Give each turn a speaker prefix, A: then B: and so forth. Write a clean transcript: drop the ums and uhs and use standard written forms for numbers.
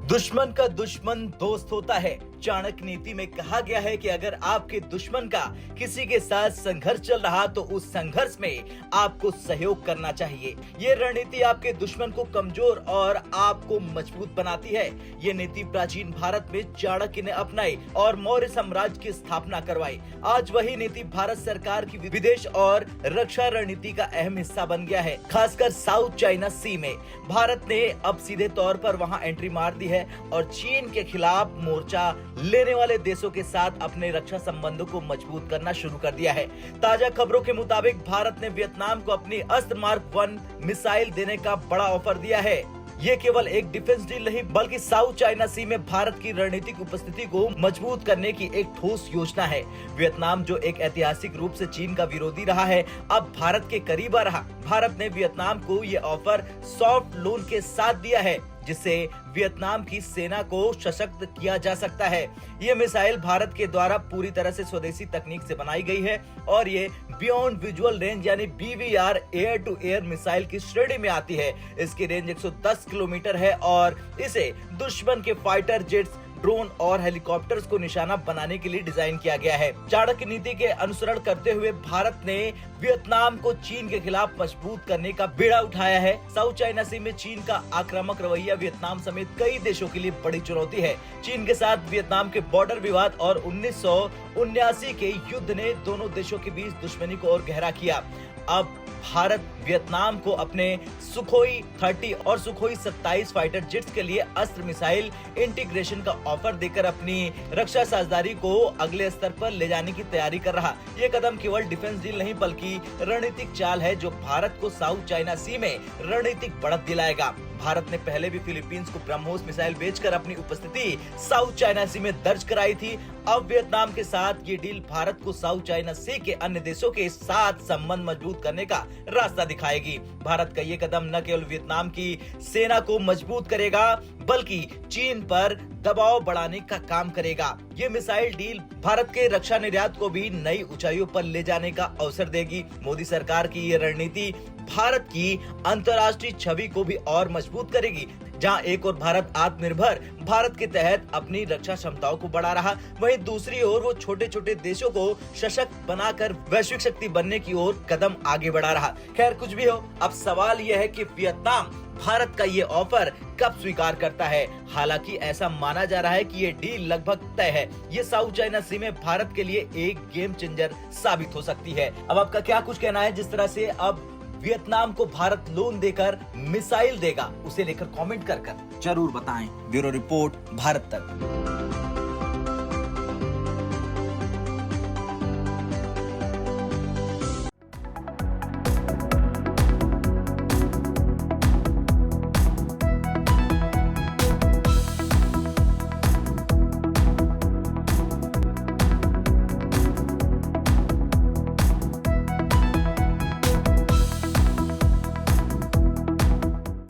A: दुश्मन का दुश्मन दोस्त होता है। चाणक्य नीति में कहा गया है कि अगर आपके दुश्मन का किसी के साथ संघर्ष चल रहा तो उस संघर्ष में आपको सहयोग करना चाहिए। ये रणनीति आपके दुश्मन को कमजोर और आपको मजबूत बनाती है। ये नीति प्राचीन भारत में चाणक्य ने अपनाई और मौर्य साम्राज्य की स्थापना करवाई। आज वही नीति भारत सरकार की विदेश और रक्षा रणनीति का अहम हिस्सा बन गया है। खासकर साउथ चाइना सी में भारत ने अब सीधे तौर पर वहां एंट्री मार दी है और चीन के खिलाफ मोर्चा लेने वाले देशों के साथ अपने रक्षा संबंधों को मजबूत करना शुरू कर दिया है। ताजा खबरों के मुताबिक भारत ने वियतनाम को अपनी अस्त्र मार्क 1 मिसाइल देने का बड़ा ऑफर दिया है। ये केवल एक डिफेंस डील नहीं बल्कि साउथ चाइना सी में भारत की रणनीतिक उपस्थिति को मजबूत करने की एक ठोस योजना है। वियतनाम जो एक ऐतिहासिक रूप से चीन का विरोधी रहा है, अब भारत के करीब आ रहा। भारत ने वियतनाम को ये ऑफर सॉफ्ट लोन के साथ दिया है, जिससे वियतनाम की सेना को सशक्त किया जा सकता है। ये मिसाइल भारत के द्वारा पूरी तरह से स्वदेशी तकनीक से बनाई गई है और ये बियॉन्ड विजुअल रेंज यानी BVR air to air missile की श्रेणी में आती है। इसकी रेंज 110 किलोमीटर है और इसे दुश्मन के फाइटर जेट्स, ड्रोन और हेलीकॉप्टर्स को निशाना बनाने के लिए डिजाइन किया गया है। चाणक्य नीति के अनुसरण करते हुए भारत ने वियतनाम को चीन के खिलाफ मजबूत करने का बीड़ा उठाया है। साउथ चाइना सी में चीन का आक्रामक रवैया वियतनाम समेत कई देशों के लिए बड़ी चुनौती है। चीन के साथ वियतनाम के बॉर्डर विवाद और 1979 के युद्ध ने दोनों देशों के बीच दुश्मनी को और गहरा किया। अब भारत वियतनाम को अपने सुखोई 30 और सुखोई 27 फाइटर जेट्स के लिए अस्त्र मिसाइल इंटीग्रेशन का ऑफर देकर अपनी रक्षा साझेदारी को अगले स्तर पर ले जाने की तैयारी कर रहा। ये कदम केवल डिफेंस डील नहीं बल्कि रणनीतिक चाल है जो भारत को साउथ चाइना सी में रणनीतिक बढ़त दिलाएगा। भारत ने पहले भी फिलीपींस को ब्रह्मोस मिसाइल बेचकर अपनी उपस्थिति साउथ चाइना सी में दर्ज कराई थी। अब वियतनाम के साथ ये डील भारत को साउथ चाइना सी के अन्य देशों के साथ संबंध मजबूत करने का रास्ता दिखाएगी। भारत का ये कदम न केवल वियतनाम की सेना को मजबूत करेगा बल्कि चीन पर दबाव बढ़ाने का काम करेगा। ये मिसाइल डील भारत के रक्षा निर्यात को भी नई ऊंचाइयों पर ले जाने का अवसर देगी। मोदी सरकार की ये रणनीति भारत की अंतर्राष्ट्रीय छवि को भी और मजबूत करेगी। जहां एक ओर भारत आत्मनिर्भर भारत के तहत अपनी रक्षा क्षमताओं को बढ़ा रहा, वहीं दूसरी ओर वो छोटे छोटे देशों को सशक्त बनाकर वैश्विक शक्ति बनने की ओर कदम आगे बढ़ा रहा। खैर कुछ भी हो, अब सवाल यह है कि वियतनाम भारत का ये ऑफर कब स्वीकार करता है। हालांकि ऐसा माना जा रहा है कि ये डील लगभग तय है। ये साउथ चाइना सी में भारत के लिए एक गेम चेंजर साबित हो सकती है। अब आपका क्या कुछ कहना है? जिस तरह से अब वियतनाम को भारत लोन देकर मिसाइल देगा, उसे लेकर कमेंट कर जरूर बताएं। ब्यूरो रिपोर्ट, भारत तक।